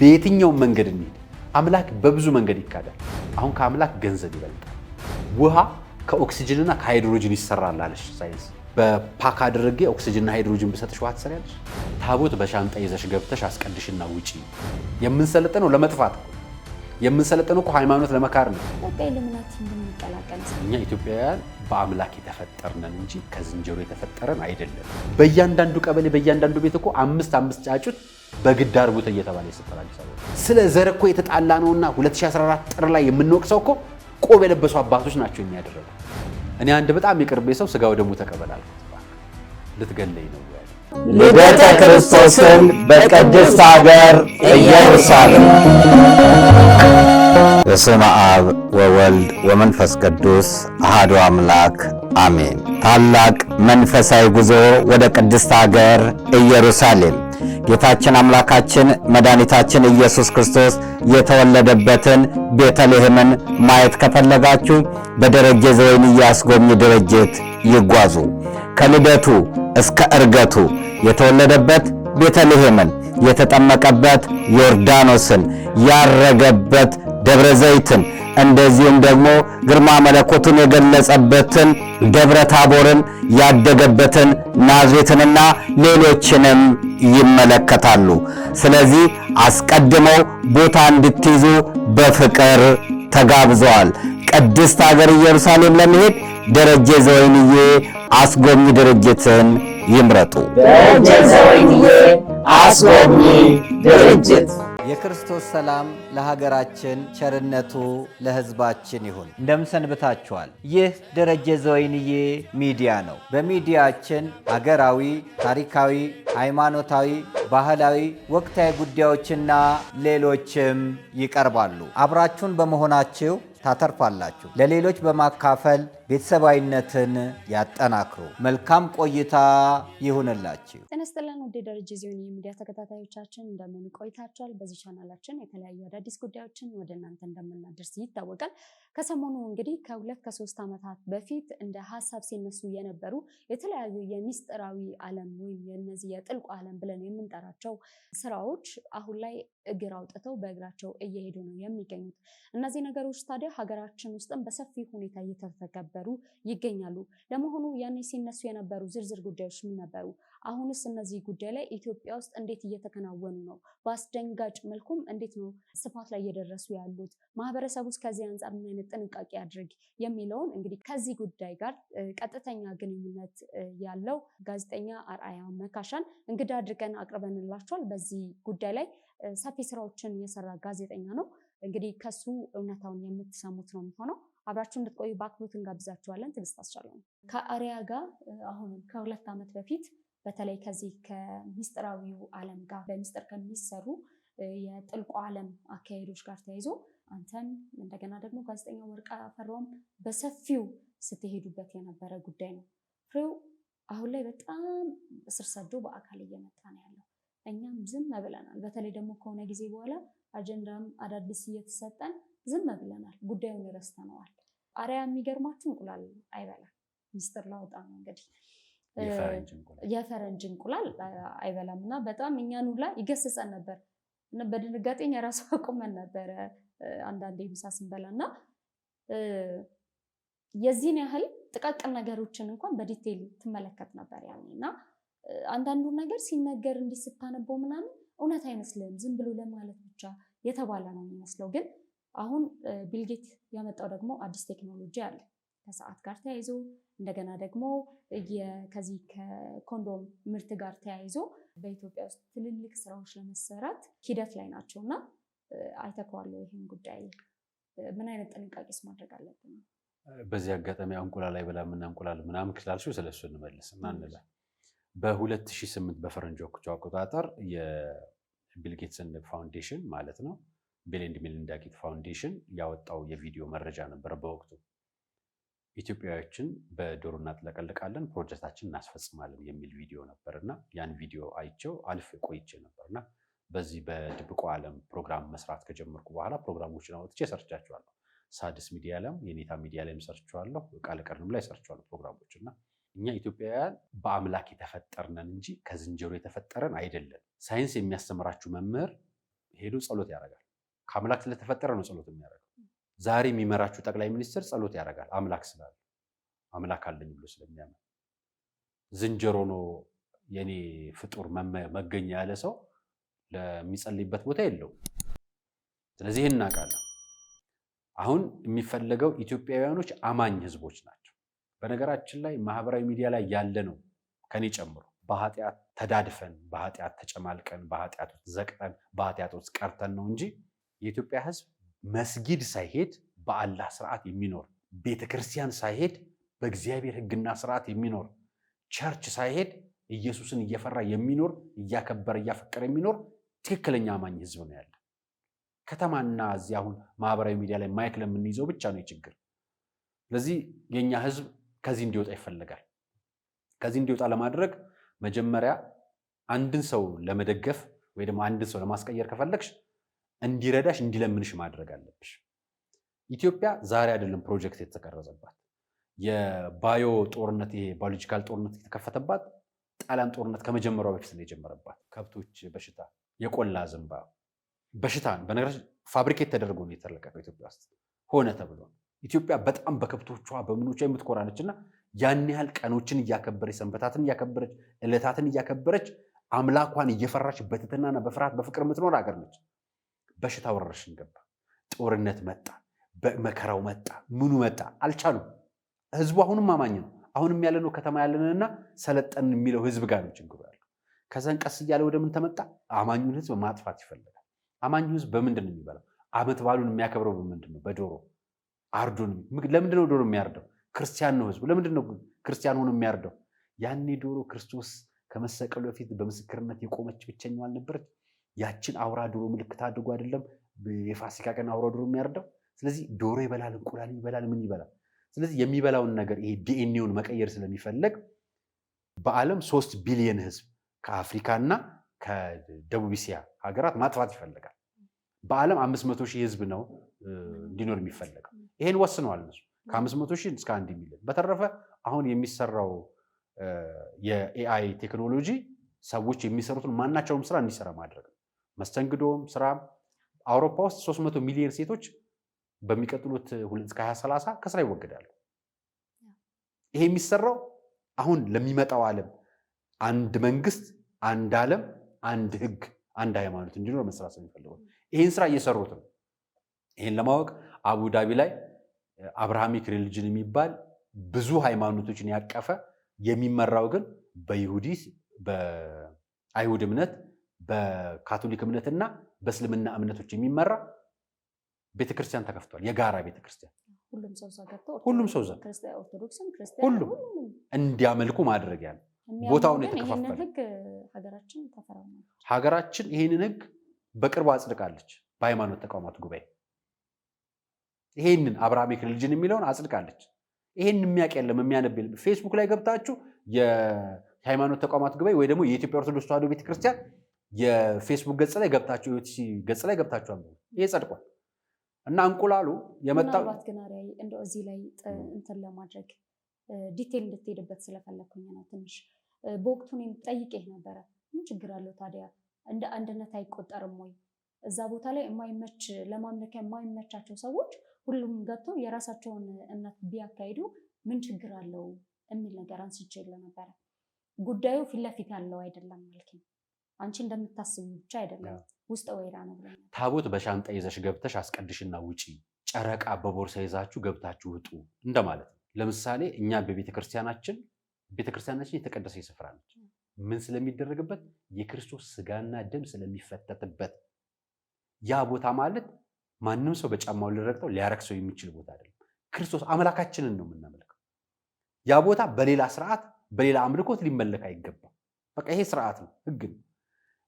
በየትኛው መንገድ እንሂድ አምላክ በብዙ መንገድ ይካዳል። አሁን ከአምላክ ገንዘብ ይበልጣል። ውሃ ከኦክሲጅንና ከሃይድሮጅን ይሰራል አለሽ ሳይንስ። በፓክ አድርጌ ኦክሲጅንና ሃይድሮጅን ብሰጥሽ ውሃ ትሰሪያለሽ? ታቦት በሻንጣ ይዘሽ ገብተሽ አስቀድሽና ውጪ። የምንሰለጥነው ለመጥፋት ነው። የምንሰለጥነው እኮ ሃይማኖት ለመካር ነው። በኢሉሚናቲ እንደሚቀላቀል እኛ ኢትዮጵያውያን በአምላክ የተፈጠርነን እንጂ ከዝንጀሮ የተፈጠረን አይደለም። በእያንዳንዱ ቀበሌ በእያንዳንዱ ቤት እኮ አምስት ጫጩት በግድ አርቡት እየተባለ ይሰጣል። ስለ ዘር እኮ የተጣላ ነውና 2014 ጥር ላይ የምንወቅሰው እኮ ቆብ የለበሱ አባቶች ናቸው የሚያደርጉ። እኔ አንድ በጣም የቅርቤ ሰው ስጋው ደሙ ተቀበላል ልትገለኝ ነው ያለ ልደተ ክርስቶስን በቅድስት ሀገር ኢየሩሳሌም። በስመ አብ ወወልድ ወመንፈስ ቅዱስ አሐዱ አምላክ አሜን። ታላቅ መንፈሳዊ ጉዞ ወደ ቅድስት ሀገር ኢየሩሳሌም ጌታችን አምላካችን መድኃኒታችን ኢየሱስ ክርስቶስ የተወለደበትን ቤተልሔምን ማየት ከፈለጋችሁ በደረጀ ዘወይንዬ አስጎብኚ ድርጅት ይጓዙ። ከልደቱ እስከ ዕርገቱ የተወለደበት ቤተልሔምን፣ የተጠመቀበት ዮርዳኖስን፣ ያረገበት ደብረ ዘይትን፣ እንደዚሁም ደግሞ ግርማ መለኮቱን የገለጸበትን ደብረ ታቦርን፣ ያደገበትን ናዝሬትንና ሌሎችንም ይመለከታሉ። ስለዚህ አስቀድመው ቦታ እንድትይዙ በፍቅር ተጋብዘዋል። ቅድስት ሀገር ኢየሩሳሌም ለመሄድ ደረጀ ዘወይንዬ አስጎብኚ ድርጅትን ይምረጡ። ደረጀ ዘወይንዬ አስጎብኚ ድርጅት። የክርስቶስ ሰላም ለሀገራችን፣ ቸርነቱ ለሕዝባችን ይሁን። እንደምሰንብታችኋል። ይህ ደረጀ ዘወይንዬ ሚዲያ ነው። በሚዲያችን ሀገራዊ፣ ታሪካዊ፣ ሃይማኖታዊ፣ ባህላዊ፣ ወቅታዊ ጉዳዮችና ሌሎችም ይቀርባሉ። አብራችሁን በመሆናችሁ ታተርፋላችሁ። ለሌሎች በማካፈል ቤተሰባዊነትን ያጠናክሩ። መልካም ቆይታ ይሁንላችሁ። ጤና ይስጥልን ውድ ደረጀ ዘወይንዬ ሚዲያ ተከታታዮቻችን እንደምን ቆይታችኋል? በዚህ ቻናላችን የተለያዩ አዳዲስ ጉዳዮችን ወደ እናንተ እንደምናደርስ ይታወቃል። ከሰሞኑ እንግዲህ ከ2-3 ዓመታት በፊት እንደ ሀሳብ ሲነሱ የነበሩ የተለያዩ የሚስጥራዊ ዓለም ወይም የነዚህ የጥልቁ ዓለም ብለን የምንጠራቸው ስራዎች አሁን ላይ እግር አውጥተው በእግራቸው እየሄዱ ነው የሚገኙት። እነዚህ ነገሮች ታዲያ ሀገራችን ውስጥም በሰፊ ሁኔታ እየተተገበሩ ይገኛሉ። ለመሆኑ ያኔ ሲነሱ የነበሩ ዝርዝር ጉዳዮች ምን ነበሩ? አሁንስ እነዚህ ጉዳይ ላይ ኢትዮጵያ ውስጥ እንዴት እየተከናወኑ ነው? በአስደንጋጭ መልኩም እንዴት ነው ስፋት ላይ እየደረሱ ያሉት? ማህበረሰቡ ውስጥ ከዚህ አንጻር ምን አይነት ጥንቃቄ አድርግ የሚለውን እንግዲህ ከዚህ ጉዳይ ጋር ቀጥተኛ ግንኙነት ያለው ጋዜጠኛ አርአያ መካሻን እንግዳ አድርገን አቅርበንላችኋል። በዚህ ጉዳይ ላይ ሰፊ ስራዎችን የሰራ ጋዜጠኛ ነው። እንግዲህ ከሱ እውነታውን የምትሰሙት ነው የሚሆነው። አብራችሁ እንድትቆዩ በአክብሮት እንጋብዛችኋለን። ትዕግስት አስቻለው ከአርአያ ጋር አሁን ከ2 ዓመት በፊት በተለይ ከዚህ ከሚስጥራዊው ዓለም ጋር በሚስጥር ከሚሰሩ የጥልቁ ዓለም አካሄዶች ጋር ተያይዞ አንተም እንደገና ደግሞ ጋዜጠኛ ወርቅ አፈራውም በሰፊው ስትሄዱበት የነበረ ጉዳይ ነው። ፍሬው አሁን ላይ በጣም ስር ሰዶ በአካል እየመጣ ነው ያለው። እኛም ዝም ብለናል። በተለይ ደግሞ ከሆነ ጊዜ በኋላ አጀንዳም አዳዲስ እየተሰጠን ዝም ብለናል። ጉዳዩን ረስተነዋል። አርአያ የሚገርማችሁ እንቁላል አይበላም። ሚስጥር ላውጣ ነው እንግዲህ የፈረንጅ እንቁላል አይበላም እና በጣም እኛን ሁላ ይገስጸን ነበር እና በድንጋጤኝ የራሱ አቁመን ነበረ አንዳንዴ ምሳ ስንበላ እና የዚህን ያህል ጥቃቅን ነገሮችን እንኳን በዲቴይል ትመለከት ነበር ያኔ እና አንዳንዱን ነገር ሲነገር እንዲህ ስታነበው ምናምን እውነት አይመስልም፣ ዝም ብሎ ለማለት ብቻ የተባለ ነው የሚመስለው። ግን አሁን ቢልጌት ያመጣው ደግሞ አዲስ ቴክኖሎጂ አለ ከሰዓት ጋር ተያይዞ እንደገና ደግሞ ከዚህ ከኮንዶም ምርት ጋር ተያይዞ በኢትዮጵያ ውስጥ ትልልቅ ስራዎች ለመሰራት ሂደት ላይ ናቸው እና አይተከዋለሁ። ይህን ጉዳይ ምን አይነት ጥንቃቄስ ማድረግ አለብን? በዚህ አጋጣሚ እንቁላል አይበላም እና እንቁላል ምናምን ክላልሽው ስለሱ እንመልስ እና እንላ በ2008 በፈረንጆቹ አቆጣጠር የቢል ጌትስ ፋውንዴሽን ማለት ነው ቢል ኤንድ ሚሊንዳ ጌትስ ፋውንዴሽን ያወጣው የቪዲዮ መረጃ ነበር። በወቅቱ ኢትዮጵያውያንን በዶሮ እናጥለቀልቃለን፣ ፕሮጀክታችን እናስፈጽማለን የሚል ቪዲዮ ነበርና ያን ቪዲዮ አይቼው አልፍ ቆይቼ ነበርና በዚህ በድብቁ ዓለም ፕሮግራም መስራት ከጀመርኩ በኋላ ፕሮግራሞችን አውጥቼ ሰርቻቸዋለሁ። ሳድስ ሚዲያ ላይ የኔታ ሚዲያ ላይ ሰርቻቸዋለሁ፣ ቃል ቀርንም ላይ ሰርቻቸዋለሁ ፕሮግራሞችና እኛ ኢትዮጵያውያን በአምላክ የተፈጠርነን እንጂ ከዝንጀሮ የተፈጠረን አይደለም። ሳይንስ የሚያስተምራችሁ መምህር ሄዶ ጸሎት ያደርጋል። ከአምላክ ስለተፈጠረ ነው ጸሎት የሚያደርገው። ዛሬ የሚመራችሁ ጠቅላይ ሚኒስትር ጸሎት ያደርጋል አምላክ ስላለ አምላክ አለኝ ብሎ ስለሚያምን። ዝንጀሮ ነው የኔ ፍጡር መገኛ ያለ ሰው ለሚጸልይበት ቦታ የለውም። ስለዚህ ይህን እናውቃለን። አሁን የሚፈለገው ኢትዮጵያውያኖች አማኝ ህዝቦች ናቸው። በነገራችን ላይ ማህበራዊ ሚዲያ ላይ ያለ ነው ከኔ ጨምሮ በኃጢአት ተዳድፈን በኃጢአት ተጨማልቀን በኃጢአት ውስጥ ዘቅጠን በኃጢአት ውስጥ ቀርተን ነው እንጂ የኢትዮጵያ ህዝብ መስጊድ ሳይሄድ በአላህ ስርዓት የሚኖር ቤተክርስቲያን ሳይሄድ በእግዚአብሔር ህግና ስርዓት የሚኖር ቸርች ሳይሄድ ኢየሱስን እየፈራ የሚኖር እያከበረ እያፈቀረ የሚኖር ትክክለኛ አማኝ ህዝብ ነው ያለ። ከተማና እዚህ አሁን ማህበራዊ ሚዲያ ላይ ማይክ ለምንይዘው ብቻ ነው ችግር። ስለዚህ የኛ ህዝብ ከዚህ እንዲወጣ ይፈልጋል። ከዚህ እንዲወጣ ለማድረግ መጀመሪያ አንድን ሰው ለመደገፍ ወይ ደግሞ አንድን ሰው ለማስቀየር ከፈለግሽ እንዲረዳሽ እንዲለምንሽ ማድረግ አለብሽ። ኢትዮጵያ ዛሬ አይደለም ፕሮጀክት የተቀረጸባት። የባዮ ጦርነት ይሄ ባዮሎጂካል ጦርነት የተከፈተባት ጣሊያን ጦርነት ከመጀመሪያው በፊት ነው የጀመረባት። ከብቶች በሽታ፣ የቆላ ዝንባ በሽታ በነገራችን ፋብሪኬት ተደርጎ ነው የተለቀቀው ኢትዮጵያ ውስጥ ሆነ ተብሎ። ኢትዮጵያ በጣም በከብቶቿ በምኖቿ የምትኮራ ነችና ያን ያህል ቀኖችን እያከበረች ሰንበታትን እያከበረች ዕለታትን እያከበረች አምላኳን እየፈራች በትህትናና በፍርሃት በፍቅር የምትኖር ሀገር ነች። በሽታ ወረርሽኝ ገባ፣ ጦርነት መጣ፣ መከራው መጣ፣ ምኑ መጣ፣ አልቻሉም። ህዝቡ አሁንም አማኝ ነው። አሁንም ያለነው ከተማ ያለንና ሰለጠን የሚለው ህዝብ ጋር ነው ችግሩ ያለው። ከዛን ቀስ እያለ ወደ ምን ተመጣ? አማኙን ህዝብ ማጥፋት ይፈልጋል። አማኙ ህዝብ በምንድን ነው የሚበላው? ዓመት በዓሉን የሚያከብረው በምንድን ነው? በዶሮ አርዶን። ለምንድን ነው ዶሮ የሚያርደው? ክርስቲያን ነው ህዝቡ። ለምንድን ነው ክርስቲያን ሆኖ የሚያርደው? ያኔ ዶሮ ክርስቶስ ከመሰቀሉ በፊት በምስክርነት የቆመች ብቸኛው አልነበረች? ያችን አውራ ዶሮ ምልክት አድርጎ አይደለም የፋሲካ ቀን አውራ ዶሮ የሚያርደው? ስለዚህ ዶሮ ይበላል፣ እንቁላል ይበላል፣ ምን ይበላል? ስለዚህ የሚበላውን ነገር ይሄ ዲኤንኤውን መቀየር ስለሚፈልግ በዓለም 3 ቢሊዮን ህዝብ ከአፍሪካና ከደቡብ እስያ ሀገራት ማጥፋት ይፈልጋል። በዓለም 500 ሺህ ህዝብ ነው እንዲኖር የሚፈልገው። ይሄን ወስነዋል እነሱ ከ500 ሺህ እስከ 1 ሚሊዮን። በተረፈ አሁን የሚሰራው የኤአይ ቴክኖሎጂ ሰዎች የሚሰሩትን ማናቸውም ስራ እንዲሰራ ማድረግ ነው። መስተንግዶም ስራም አውሮፓ ውስጥ 300 ሚሊዮን ሴቶች በሚቀጥሉት 2030 ከስራ ይወገዳሉ። ይሄ የሚሰራው አሁን ለሚመጣው ዓለም አንድ መንግስት፣ አንድ ዓለም፣ አንድ ህግ፣ አንድ ሃይማኖት እንዲኖር መስራት የሚፈልገው ይሄን ስራ እየሰሩት ነው። ይሄን ለማወቅ አቡዳቢ ላይ አብርሃሚክ ሪሊጅን የሚባል ብዙ ሃይማኖቶችን ያቀፈ የሚመራው ግን በይሁዲ በአይሁድ እምነት በካቶሊክ እምነትና በእስልምና እምነቶች የሚመራ ቤተክርስቲያን ተከፍቷል። የጋራ ቤተክርስቲያን ሁሉም ሰው ገብቶ ሁሉም ሰው ኦርቶዶክስም ሁሉም እንዲያመልኩ ማድረግ ያለ ቦታውን የተከፋፈለ ህግ ሀገራችን ተፈራርማለች። ሀገራችን ይሄንን ህግ በቅርቡ አጽድቃለች። በሃይማኖት ተቋማት ጉባኤ ይሄንን አብርሃሚክ ሪሊጅን የሚለውን አጽድቃለች። ይሄን የሚያውቅ የለም የሚያነብ የለም። ፌስቡክ ላይ ገብታችሁ የሃይማኖት ተቋማት ጉባኤ ወይ ደግሞ የኢትዮጵያ ኦርቶዶክስ ተዋሕዶ ቤተክርስቲያን የፌስቡክ ገጽ ላይ ገብታችሁ ገጽ ላይ ገብታችሁ አንብቡ። ይሄ ጸድቋል። እና እንቁላሉ የመጣው ምናልባት ግን አሪያ እንደው እዚህ ላይ እንትን ለማድረግ ዲቴል እንድትሄድበት ስለፈለኩኝ ነው። ትንሽ በወቅቱ እኔም ጠይቄህ ነበረ። ምን ችግር አለው ታዲያ እንደ አንድነት አይቆጠርም ወይ? እዛ ቦታ ላይ የማይመች ለማምለኪያ የማይመቻቸው ሰዎች ሁሉም ገብተው የራሳቸውን እምነት ቢያካሂዱ ምን ችግር አለው የሚል ነገር አንስቼልህ ነበረ። ጉዳዩ ፊት ለፊት ያለው አይደለም ማለት አንቺ እንደምታስቢው ብቻ አይደለም፣ ውስጥ ወይራ ነው ብለናል። ታቦት በሻንጣ ይዘሽ ገብተሽ አስቀድሽና ውጪ፣ ጨረቃ በቦርሳ ይዛችሁ ገብታችሁ ውጡ እንደማለት ነው። ለምሳሌ እኛ ቤተክርስቲያናችን የተቀደሰ ስፍራ ነች። ምን ስለሚደረግበት? የክርስቶስ ስጋና ደም ስለሚፈተትበት። ያ ቦታ ማለት ማንም ሰው በጫማው ሊረግጠው ሊያረክሰው የሚችል ቦታ አይደለም። ክርስቶስ አምላካችንን ነው የምናመልከው። ያ ቦታ በሌላ ስርዓት በሌላ አምልኮት ሊመለክ አይገባም። በቃ ይሄ ስርዓት ነው፣ ህግ ነው።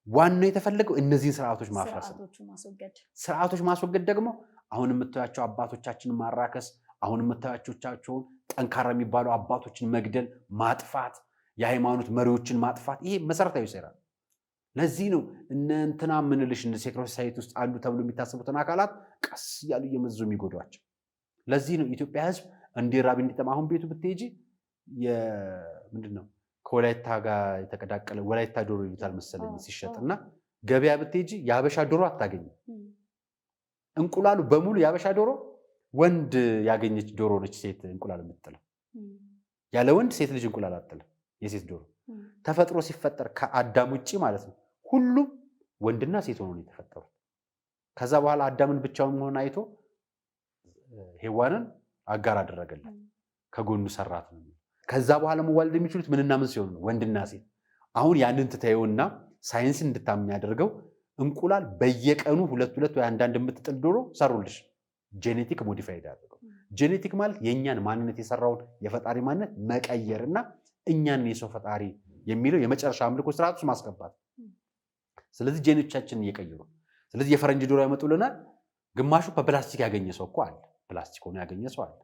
ዋናው የተፈለገው እነዚህን ስርዓቶች ማፍረስ ነው። ስርዓቶች ማስወገድ ደግሞ አሁን የምታያቸው አባቶቻችንን ማራከስ፣ አሁን የምታያቸውን ጠንካራ የሚባሉ አባቶችን መግደል፣ ማጥፋት፣ የሃይማኖት መሪዎችን ማጥፋት፣ ይሄ መሰረታዊ ሴራ ነው። ለዚህ ነው እነ እንትና ምንልሽ እነ ሴክሬት ሶሳይቲ ውስጥ አሉ ተብሎ የሚታሰቡትን አካላት ቀስ እያሉ እየመዙ የሚጎዷቸው። ለዚህ ነው ኢትዮጵያ ህዝብ እንዲራብ እንዲጠማ። አሁን ቤቱ ብትሄጂ ምንድን ነው ከወላይታ ጋር የተቀዳቀለ ወላይታ ዶሮ ይሉታል መሰለኝ ሲሸጥና ገበያ ብትሄጂ የአበሻ ዶሮ አታገኝም። እንቁላሉ በሙሉ የአበሻ ዶሮ ወንድ ያገኘች ዶሮ ነች ሴት እንቁላል የምትጥለው። ያለ ወንድ ሴት ልጅ እንቁላል አትጥልም። የሴት ዶሮ ተፈጥሮ ሲፈጠር ከአዳም ውጪ ማለት ነው ሁሉም ወንድና ሴት ሆኖ ነው የተፈጠሩት። ከዛ በኋላ አዳምን ብቻውን መሆን አይቶ ሔዋንን አጋር አደረገላት፣ ከጎኑ ሰራት ነው። ከዛ በኋላ መዋለድ የሚችሉት ምንና ምን ሲሆኑ ነው? ወንድና ሴት። አሁን ያንን ትተየውና ሳይንስን እንድታምን ያደርገው እንቁላል በየቀኑ ሁለት ወይ አንዳንድ የምትጥል ዶሮ ሰሩልሽ። ጄኔቲክ ሞዲፋይድ አደረገው። ጄኔቲክ ማለት የእኛን ማንነት የሰራውን የፈጣሪ ማንነት መቀየርና እኛን የሰው ፈጣሪ የሚለው የመጨረሻ አምልኮ ስርዓት ውስጥ ማስገባት። ስለዚህ ጄኔቶቻችንን እየቀየሩ። ስለዚህ የፈረንጅ ዶሮ ያመጡልናል። ግማሹ በፕላስቲክ ያገኘ ሰው እኮ አለ። ፕላስቲክ ሆኖ ያገኘ ሰው አለ።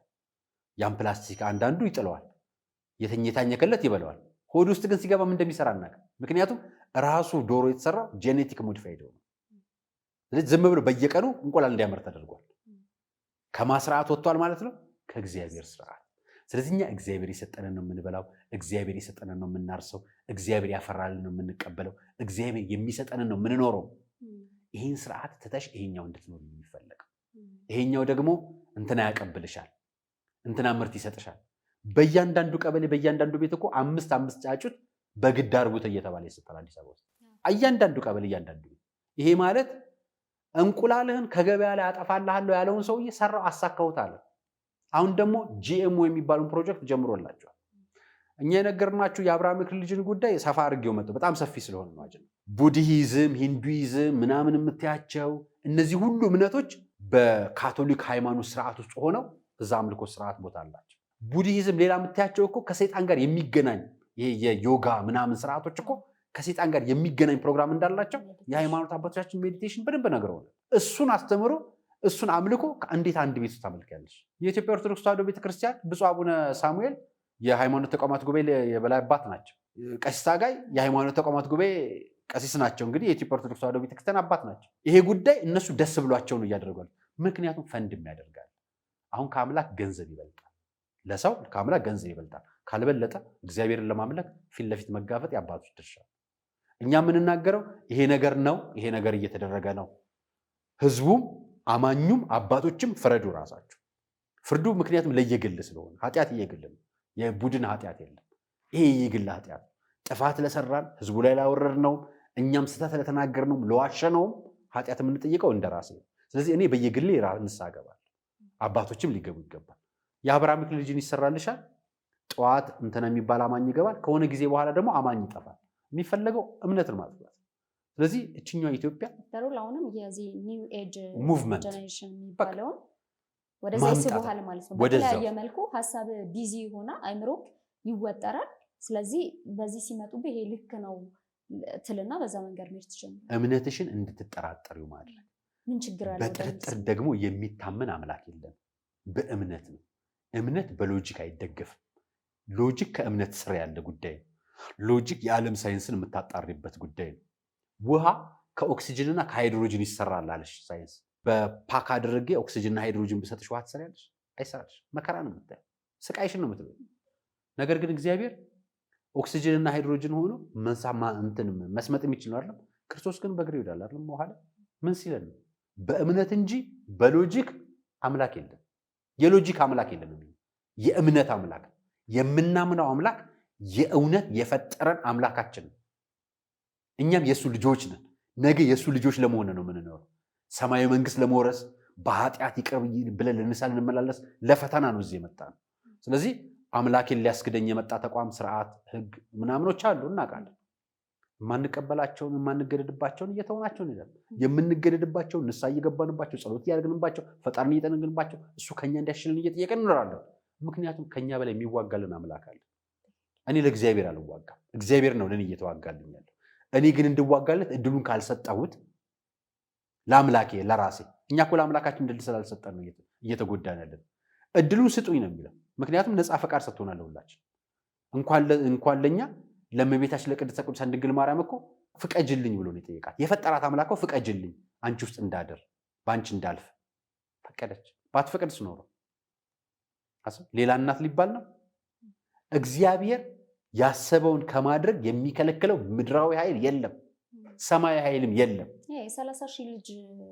ያን ፕላስቲክ አንዳንዱ ይጥለዋል፣ የታኘከለት ይበለዋል። ሆድ ውስጥ ግን ሲገባ ምን እንደሚሰራ አናውቅም። ምክንያቱም ራሱ ዶሮ የተሰራው ጄኔቲክ ሞዲፋይድ ነው። ስለዚህ ዝም ብሎ በየቀኑ እንቁላል እንዲያመር ተደርጓል። ከማስርዓት ወጥቷል ማለት ነው፣ ከእግዚአብሔር ስርዓት። ስለዚህ እኛ እግዚአብሔር የሰጠንን ነው የምንበላው፣ እግዚአብሔር የሰጠንን ነው የምናርሰው፣ እግዚአብሔር ያፈራልን ነው የምንቀበለው፣ እግዚአብሔር የሚሰጠንን ነው የምንኖረው። ይህን ስርዓት ትተሽ ይሄኛው እንድትኖር የሚፈለገው። ይሄኛው ደግሞ እንትና ያቀብልሻል፣ እንትና ምርት ይሰጥሻል። በእያንዳንዱ ቀበሌ በእያንዳንዱ ቤት እኮ አምስት ጫጩት በግድ አርጉት እየተባለ ይሰጣል አዲስ አበባ ውስጥ እያንዳንዱ ቀበሌ እያንዳንዱ ቤት። ይሄ ማለት እንቁላልህን ከገበያ ላይ አጠፋልሃለሁ ያለውን ሰውዬ ሰራው አሳካሁት አለ። አሁን ደግሞ ጂኤምኦ የሚባሉን ፕሮጀክት ጀምሮላቸዋል። እኛ የነገርናችሁ የአብርሃም ሪሊጅን ጉዳይ ሰፋ አድርጌው መጥቶ በጣም ሰፊ ስለሆነ ነው። ቡድሂዝም፣ ሂንዱይዝም ምናምን የምትያቸው እነዚህ ሁሉ እምነቶች በካቶሊክ ሃይማኖት ስርዓት ውስጥ ሆነው እዛ አምልኮ ስርዓት ቦታ አላቸው። ቡድሂዝም ሌላ የምትያቸው እኮ ከሰይጣን ጋር የሚገናኝ ይሄ የዮጋ ምናምን ስርዓቶች እኮ ከሰይጣን ጋር የሚገናኝ ፕሮግራም እንዳላቸው የሃይማኖት አባቶቻችን ሜዲቴሽን በደንብ ነግረውናል። እሱን አስተምሮ እሱን አምልኮ እንዴት አንድ ቤት ውስጥ ታመልኪያለሽ? የኢትዮጵያ ኦርቶዶክስ ተዋሕዶ ቤተክርስቲያን ብፁዕ አቡነ ሳሙኤል የሃይማኖት ተቋማት ጉባኤ የበላይ አባት ናቸው። ቀሲስ ታጋይ የሃይማኖት ተቋማት ጉባኤ ቀሲስ ናቸው። እንግዲህ የኢትዮጵያ ኦርቶዶክስ ተዋሕዶ ቤተክርስቲያን አባት ናቸው። ይሄ ጉዳይ እነሱ ደስ ብሏቸው ነው እያደረጓል። ምክንያቱም ፈንድም ያደርጋል። አሁን ከአምላክ ገንዘብ ይበልጣል። ለሰው ከአምላክ ገንዘብ ይበልጣል። ካልበለጠ እግዚአብሔርን ለማምለክ ፊት ለፊት መጋፈጥ የአባቶች ድርሻ። እኛ የምንናገረው ይሄ ነገር ነው፣ ይሄ ነገር እየተደረገ ነው። ህዝቡም አማኙም አባቶችም ፍረዱ ራሳቸው ፍርዱ። ምክንያቱም ለየግል ስለሆነ ኃጢአት እየግል ነው፣ የቡድን ኃጢአት የለም። ይሄ የግል ኃጢአት ጥፋት ለሰራን ህዝቡ ላይ ላወረድነውም እኛም ስህተት ለተናገርነውም ለዋሸነውም ኃጢአት የምንጠይቀው እንደራሴ ነው። ስለዚህ እኔ በየግሌ ንስሐ እገባለሁ፣ አባቶችም ሊገቡ ይገባል። የአብርሃም ሪሊጅን ይሰራልሻል። ጠዋት እንትና የሚባል አማኝ ይገባል። ከሆነ ጊዜ በኋላ ደግሞ አማኝ ይጠፋል። የሚፈለገው እምነትን ማጥፋት። ስለዚህ እችኛዋ ኢትዮጵያ አሁንም የዚህ ኒው ኤጅ ሙቭመንት ጀነሬሽን የሚባለውን ወደዛ ይስቡሃል ማለት ነው። በተለያየ መልኩ ሀሳብ ቢዚ ሆና አይምሮ ይወጠራል። ስለዚህ በዚህ ሲመጡብህ ይሄ ልክ ነው ትልና በዛ መንገድ መሄድ ትችላለህ። እምነትሽን እንድትጠራጠሪው ማድረግ ምን ችግር አለ? በጥርጥር ደግሞ የሚታመን አምላክ የለም። በእምነት ነው። እምነት በሎጂክ አይደገፍም። ሎጂክ ከእምነት ስር ያለ ጉዳይ ነው። ሎጂክ የዓለም ሳይንስን የምታጣሪበት ጉዳይ ነው። ውሃ ከኦክሲጅንና ከሃይድሮጅን ይሰራል አለሽ ሳይንስ። በፓክ አድርጌ ኦክሲጅንና ሃይድሮጅን ብሰጥሽ ውሃ ትሰሪያለሽ? አይሰራልሽ። መከራ ነው የምታየው፣ ስቃይሽን ነው የምትበይው። ነገር ግን እግዚአብሔር ኦክሲጅንና ሃይድሮጅን ሆኖ መስመጥ የሚችል ነው አይደል? ክርስቶስ ግን በእግር ይሄዳል አይደል? በኋላ ምን ሲለን ነው? በእምነት እንጂ በሎጂክ አምላክ የለም። የሎጂክ አምላክ የለም። የእምነት አምላክ የምናምነው አምላክ የእውነት የፈጠረን አምላካችን ነው። እኛም የእሱ ልጆች ነን። ነገ የእሱ ልጆች ለመሆን ነው የምንኖረው። ሰማያዊ መንግስት ለመውረስ በኃጢአት ይቅር ብለን ልንሳ ልንመላለስ ለፈተና ነው እዚህ የመጣ ነው። ስለዚህ አምላኬን ሊያስክደኝ የመጣ ተቋም፣ ስርዓት፣ ህግ ምናምኖች አሉ እናውቃለን። የማንቀበላቸውን የማንገደድባቸውን እየተሆናቸው እንሄዳለን። የምንገደድባቸውን ንሳ እየገባንባቸው ጸሎት እያደረግንባቸው ፈጣሪን እየጠነግንባቸው እሱ ከኛ እንዲያሽልን እየጠየቀን እንኖራለን። ምክንያቱም ከኛ በላይ የሚዋጋልን አምላክ አለ። እኔ ለእግዚአብሔር አልዋጋም፣ እግዚአብሔር ነው ለእኔ እየተዋጋልኝ ያለው። እኔ ግን እንድዋጋለት እድሉን ካልሰጠሁት ለአምላኬ ለራሴ፣ እኛ እኮ ለአምላካችን እድል ስላልሰጠን ነው እየተጎዳን ያለን። እድሉን ስጡኝ ነው የሚለው። ምክንያቱም ነፃ ፈቃድ ሰጥቶናል ሁላችን። እንኳን ለእኛ ለእመቤታችን ለቅድስተ ቅዱሳን ድንግል ማርያም እኮ ፍቀጅልኝ ብሎ ነው የጠየቃት። የፈጠራት አምላክ ፍቀጅልኝ አንቺ ውስጥ እንዳደር በአንቺ እንዳልፍ ፈቀደች። ባትፈቅድስ ኖሮ ሌላ እናት ሊባል ነው? እግዚአብሔር ያሰበውን ከማድረግ የሚከለክለው ምድራዊ ኃይል የለም። ሰማያዊ ኃይልም የለም። የ30 ሺህ ልጅ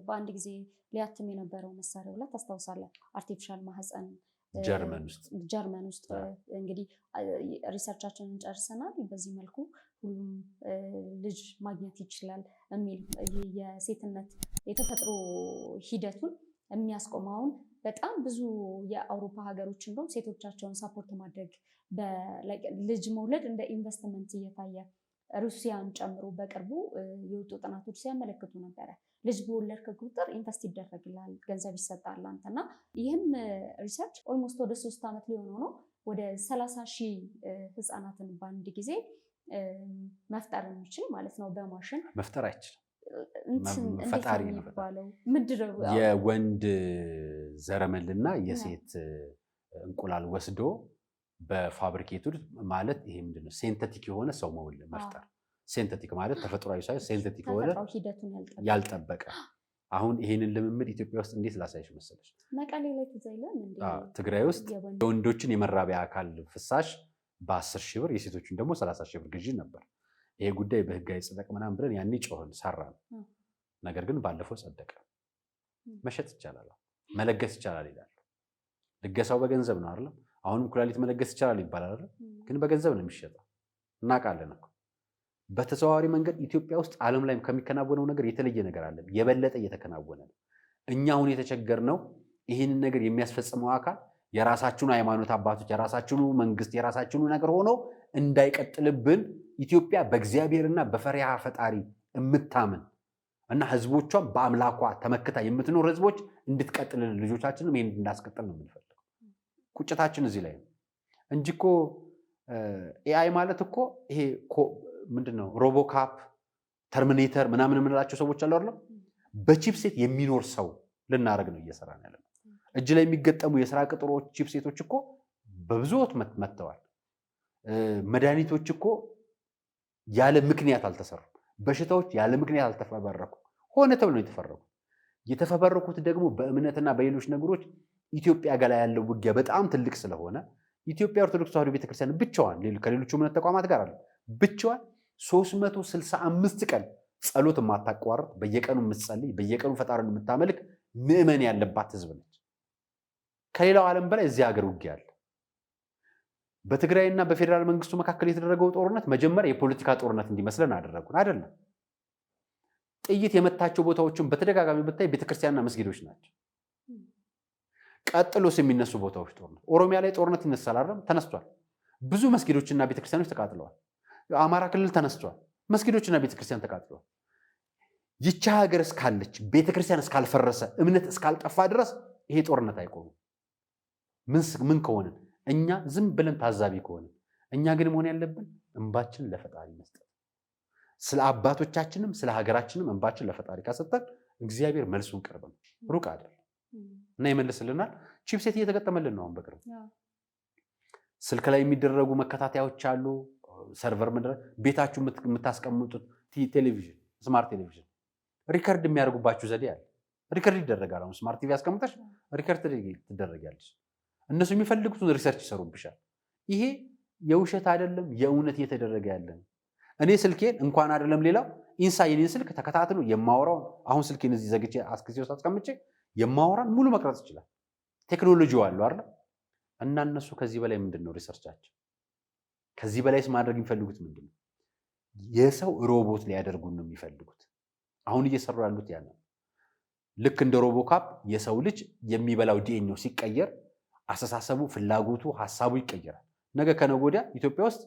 በአንድ ጊዜ ሊያትም የነበረው መሳሪያ ብላ ታስታውሳለህ? አርቲፊሻል ማህፀን ጀርመን ውስጥ እንግዲህ ሪሰርቻችንን ጨርሰናል። በዚህ መልኩ ሁሉም ልጅ ማግኘት ይችላል የሚል የሴትነት የተፈጥሮ ሂደቱን የሚያስቆመውን በጣም ብዙ የአውሮፓ ሀገሮች እንደውም ሴቶቻቸውን ሳፖርት ማድረግ ልጅ መውለድ እንደ ኢንቨስትመንት እየታየ ሩሲያን ጨምሮ በቅርቡ የወጡ ጥናቶች ሲያመለክቱ ነበረ። ልጅ በወለድክ ቁጥር ኢንቨስት ይደረግልሃል፣ ገንዘብ ይሰጣል አንተና። ይህም ሪሰርች ኦልሞስት ወደ 3 ዓመት ሊሆነው ነው። ወደ 30 ሺህ ህፃናትን በአንድ ጊዜ መፍጠር የሚችል ማለት ነው። በማሽን መፍጠር አይችልም፣ ፈጣሪ ነው የሚባለው። ምንድነው የወንድ ዘረመልና የሴት እንቁላል ወስዶ በፋብሪኬትድ ማለት ይሄ ምንድነው ሴንተቲክ የሆነ ሰው መፍጠር። ሴንተቲክ ማለት ተፈጥሯዊ ሳይሆን ሴንተቲክ የሆነ ያልጠበቀ። አሁን ይሄንን ልምምድ ኢትዮጵያ ውስጥ እንዴት ላሳይሽ መሰለሽ? መቀሌ ላይ ትዘይለን እንዴ? ትግራይ ውስጥ የወንዶችን የመራቢያ አካል ፍሳሽ በ10 ሺህ ብር የሴቶችን ደግሞ 30 ሺህ ብር ግዢ ነበር። ይሄ ጉዳይ በህጋዊ ጽደቅ ምናምን ብለን ያኔ ጮህን ሰራን። ነገር ግን ባለፈው ጸደቀ። መሸጥ ይቻላል፣ መለገስ ይቻላል ይላል። ልገሳው በገንዘብ ነው አይደል? አሁንም ኩላሊት መለገስ ይቻላል ይባላል አይደል? ግን በገንዘብ ነው የሚሸጠው። እናውቃለን እኮ። በተዘዋዋሪ መንገድ ኢትዮጵያ ውስጥ ዓለም ላይ ከሚከናወነው ነገር የተለየ ነገር አለ፣ የበለጠ እየተከናወነ ነው። እኛ አሁን የተቸገርነው ይህንን ነገር የሚያስፈጽመው አካል የራሳችኑ ሃይማኖት አባቶች፣ የራሳችኑ መንግስት፣ የራሳችኑ ነገር ሆኖ እንዳይቀጥልብን ኢትዮጵያ በእግዚአብሔርና በፈሪሃ ፈጣሪ የምታምን እና ህዝቦቿን በአምላኳ ተመክታ የምትኖር ህዝቦች እንድትቀጥልን ልጆቻችንም ይሄን እንዳስቀጥል ነው የምንፈልገው። ቁጭታችን እዚህ ላይ ነው እንጂ እኮ ኤአይ ማለት እኮ ይሄ ምንድነው ሮቦካፕ፣ ተርሚኔተር ምናምን የምንላቸው ሰዎች አሉ አይደል? በቺፕሴት የሚኖር ሰው ልናደርግ ነው እየሰራን ያለነው። እጅ ላይ የሚገጠሙ የስራ ቅጥሮች ቺፕሴቶች እኮ በብዙዎች መጥተዋል። መድኃኒቶች እኮ ያለ ምክንያት አልተሰሩም። በሽታዎች ያለ ምክንያት አልተፈበረኩም፣ ሆነ ተብሎ ነው የተፈረኩት። የተፈበረኩት ደግሞ በእምነትና በሌሎች ነገሮች ኢትዮጵያ ጋር ያለው ውጊያ በጣም ትልቅ ስለሆነ ኢትዮጵያ ኦርቶዶክስ ተዋሕዶ ቤተክርስቲያን ብቻዋን ከሌሎች እምነት ተቋማት ጋር አለ ብቻዋን 365 ቀን ጸሎት የማታቋርጥ በየቀኑ የምትጸልይ በየቀኑ ፈጣሪን የምታመልክ ምዕመን ያለባት ህዝብ ነች። ከሌላው ዓለም በላይ እዚህ ሀገር ውጊያ አለ። በትግራይና በፌዴራል መንግስቱ መካከል የተደረገው ጦርነት መጀመሪያ የፖለቲካ ጦርነት እንዲመስለን አደረጉን አይደለም። ጥይት የመታቸው ቦታዎችን በተደጋጋሚ ብታይ ቤተክርስቲያንና መስጊዶች ናቸው። ቀጥሎስ የሚነሱ ቦታዎች ጦርነት፣ ኦሮሚያ ላይ ጦርነት ይነሳል አይደል? ተነስቷል። ብዙ መስጊዶችና ቤተክርስቲያኖች ተቃጥለዋል። አማራ ክልል ተነስቷል። መስጊዶችና ቤተክርስቲያን ተቃጥለዋል። ይቺ ሀገር እስካለች ቤተክርስቲያን እስካልፈረሰ እምነት እስካልጠፋ ድረስ ይሄ ጦርነት አይቆምም። ምን ከሆነ እኛ ዝም ብለን ታዛቢ ከሆነ እኛ ግን መሆን ያለብን እንባችን ለፈጣሪ መስጠት፣ ስለ አባቶቻችንም ስለ ሀገራችንም እንባችን ለፈጣሪ ካሰጠን እግዚአብሔር መልሱን ቅርብ ነው፣ ሩቅ አይደለም እና ይመልስልናል። ቺፕሴት እየተገጠመልን ነው። አሁን በቅርብ ስልክ ላይ የሚደረጉ መከታተያዎች አሉ። ሰርቨር ቤታችሁ የምታስቀምጡት ቴሌቪዥን፣ ስማርት ቴሌቪዥን ሪከርድ የሚያደርጉባችሁ ዘዴ አለ። ሪከርድ ይደረጋል። አሁን ስማርት ቲቪ ያስቀምጠሽ ሪከርድ ትደረጋለች። እነሱ የሚፈልጉትን ሪሰርች ይሰሩብሻል። ይሄ የውሸት አይደለም፣ የእውነት እየተደረገ ያለ ነው። እኔ ስልኬን እንኳን አይደለም ሌላው ኢንሳ የኔን ስልክ ተከታትሎ የማወራውን አሁን ስልኬን እዚህ ዘግቼ አስክሴ ውስጥ አስቀምጬ የማወራን ሙሉ መቅረጽ ይችላል። ቴክኖሎጂው አለው አይደል? እና እነሱ ከዚህ በላይ ምንድነው ሪሰርቻቸው? ከዚህ በላይስ ማድረግ የሚፈልጉት ምንድነው? የሰው ሮቦት ሊያደርጉን ነው የሚፈልጉት። አሁን እየሰሩ ያሉት ያ ነው። ልክ እንደ ሮቦካፕ የሰው ልጅ የሚበላው ዲኤንኤው ሲቀየር አስተሳሰቡ፣ ፍላጎቱ፣ ሐሳቡ ይቀየራል። ነገ ከነገ ወዲያ ኢትዮጵያ ውስጥ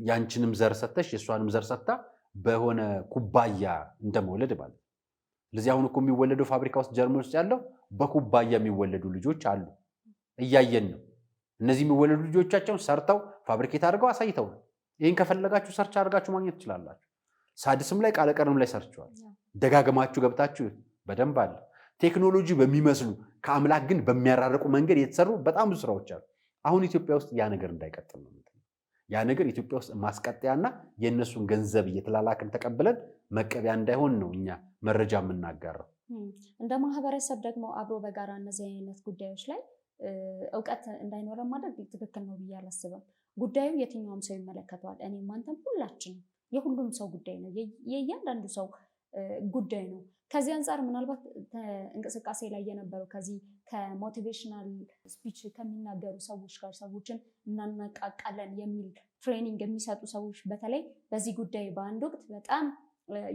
ያንቺንም ዘር ሰተሽ የእሷንም ዘር ሰታ በሆነ ኩባያ እንደመውለድ ማለት ነው። ለዚህ አሁን እኮ የሚወለደው ፋብሪካ ውስጥ ጀርመን ውስጥ ያለው በኩባያ የሚወለዱ ልጆች አሉ። እያየን ነው። እነዚህ የሚወለዱ ልጆቻቸውን ሰርተው ፋብሪኬት አድርገው አሳይተው ነው። ይህን ከፈለጋችሁ ሰርች አድርጋችሁ ማግኘት ትችላላችሁ። ሳድስም ላይ ቃለ ቀርንም ላይ ሰርቸዋል። ደጋግማችሁ ገብታችሁ በደንብ አለ። ቴክኖሎጂ በሚመስሉ ከአምላክ ግን በሚያራርቁ መንገድ የተሰሩ በጣም ብዙ ስራዎች አሉ። አሁን ኢትዮጵያ ውስጥ ያ ነገር እንዳይቀጥል ነው። ያ ነገር ኢትዮጵያ ውስጥ ማስቀጠያና የእነሱን ገንዘብ እየተላላክን ተቀብለን መቀበያ እንዳይሆን ነው እኛ መረጃ የምናጋራው። እንደ ማህበረሰብ ደግሞ አብሮ በጋራ እነዚህ አይነት ጉዳዮች ላይ እውቀት እንዳይኖረን ማድረግ ትክክል ነው ብዬ አላስብም። ጉዳዩ የትኛውም ሰው ይመለከተዋል። እኔም አንተም ሁላችንም የሁሉም ሰው ጉዳይ ነው፣ የእያንዳንዱ ሰው ጉዳይ ነው። ከዚህ አንጻር ምናልባት እንቅስቃሴ ላይ የነበረው ከዚህ ከሞቲቬሽናል ስፒች ከሚናገሩ ሰዎች ጋር ሰዎችን እናነቃቃለን የሚል ትሬኒንግ የሚሰጡ ሰዎች በተለይ በዚህ ጉዳይ በአንድ ወቅት በጣም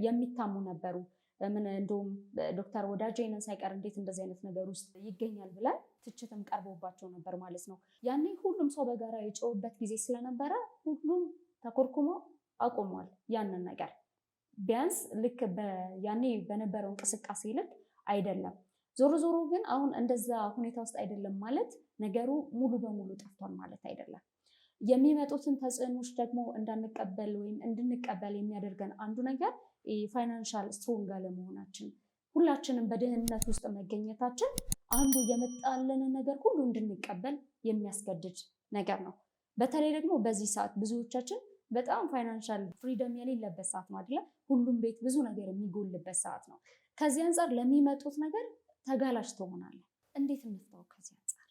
የሚታሙ ነበሩ። እንደውም ዶክተር ወዳጄንን ሳይቀር እንዴት እንደዚህ አይነት ነገር ውስጥ ይገኛል ብለን ትችትም ቀርቦባቸው ነበር ማለት ነው። ያኔ ሁሉም ሰው በጋራ የጮህበት ጊዜ ስለነበረ ሁሉም ተኮርኩሞ አቁሟል ያንን ነገር። ቢያንስ ልክ ያኔ በነበረው እንቅስቃሴ ልክ አይደለም። ዞሮ ዞሮ ግን አሁን እንደዛ ሁኔታ ውስጥ አይደለም ማለት ነገሩ ሙሉ በሙሉ ጠፍቷል ማለት አይደለም። የሚመጡትን ተጽዕኖች ደግሞ እንዳንቀበል ወይም እንድንቀበል የሚያደርገን አንዱ ነገር ፋይናንሻል ስትሮንግ አለመሆናችን፣ ሁላችንም በድህነት ውስጥ መገኘታችን አንዱ የመጣልንን ነገር ሁሉ እንድንቀበል የሚያስገድድ ነገር ነው። በተለይ ደግሞ በዚህ ሰዓት ብዙዎቻችን በጣም ፋይናንሻል ፍሪደም የሌለበት ሰዓት ነው አይደለ? ሁሉም ቤት ብዙ ነገር የሚጎልበት ሰዓት ነው። ከዚህ አንጻር ለሚመጡት ነገር ተጋላጭ ትሆናለህ። እንዴት እንፍታው? ከዚህ አንጻር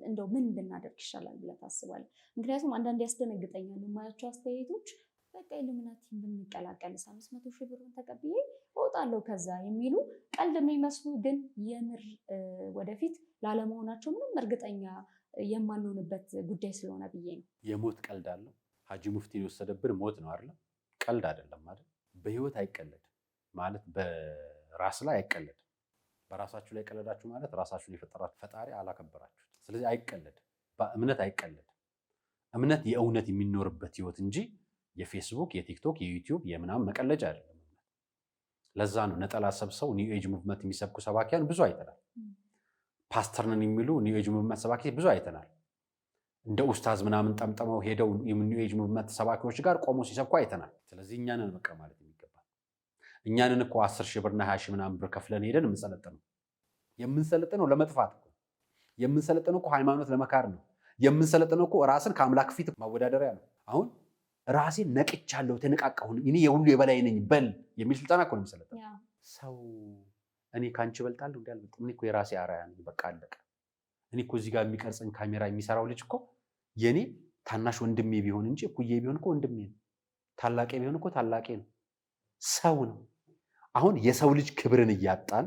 እንደው ምን ብናደርግ ይሻላል ብለህ ታስባለህ? ምክንያቱም አንዳንድ ያስደነግጠኛል የማያቸው አስተያየቶች በቃ ኢሉሚናቲን ብንቀላቀል 500 ሺህ ብሩን ተቀብዬ እወጣለሁ ከዛ የሚሉ ቀልድ የሚመስሉ ግን የምር ወደፊት ላለመሆናቸው ምንም እርግጠኛ የማንሆንበት ጉዳይ ስለሆነ ብዬ ነው። የሞት ቀልድ አለው። ሀጂ ሙፍቲን የወሰደብን ሞት ነው አይደል? ቀልድ አይደለም ማለት በህይወት አይቀለድም ማለት በራስ ላይ አይቀለድም። በራሳችሁ ላይ ቀለዳችሁ ማለት ራሳችሁን የፈጠራችሁ ፈጣሪ አላከበራችሁት። ስለዚህ አይቀለድም። በእምነት አይቀለድም። እምነት የእውነት የሚኖርበት ህይወት እንጂ የፌስቡክ፣ የቲክቶክ፣ የዩቲዩብ የምናምን መቀለጃ አይደለም። ለዛ ነው ነጠላ ሰብሰው ኒው ኤጅ ሙቭመንት የሚሰብኩ ሰባኪያን ብዙ አይተናል። ፓስተር ነን የሚሉ ኒው ኤጅ ሙቭመንት ሰባኪ ብዙ አይተናል። እንደ ኡስታዝ ምናምን ጠምጠመው ሄደው ኒው ኤጅ ሙቭመንት ሰባኪዎች ጋር ቆሞ ሲሰብኩ አይተናል። ስለዚህ እኛንን በቃ ማለት የሚገባል እኛንን እኮ 10 ሺህ ብርና 20 ሺህ ምናምን ብር ከፍለን ሄደን የምንሰለጥነው ለመጥፋት ነው። የምንሰለጥነው እኮ ሃይማኖት ለመካር ነው። የምንሰለጥነው እኮ ራስን ከአምላክ ፊት ማወዳደሪያ ነው። አሁን ራሴን ነቅቻለሁ፣ ተነቃቃሁ፣ እኔ የሁሉ የበላይ ነኝ በል የሚል ስልጠና እኮ ነው የሚሰለጠነው። ሰው እኔ ካንቺ እበልጣለሁ እንዴ? አልበልጥም። እኔ እኮ የራሴ አራያ ነኝ፣ በቃ አለቀ። እኔ እኮ እዚህ ጋር የሚቀርጸኝ ካሜራ የሚሰራው ልጅ እኮ የኔ ታናሽ ወንድሜ ቢሆን እንጂ እኩዬ ቢሆን እኮ ወንድሜ ነው። ታላቄ ቢሆን እኮ ታላቄ ነው። ሰው ነው። አሁን የሰው ልጅ ክብርን እያጣን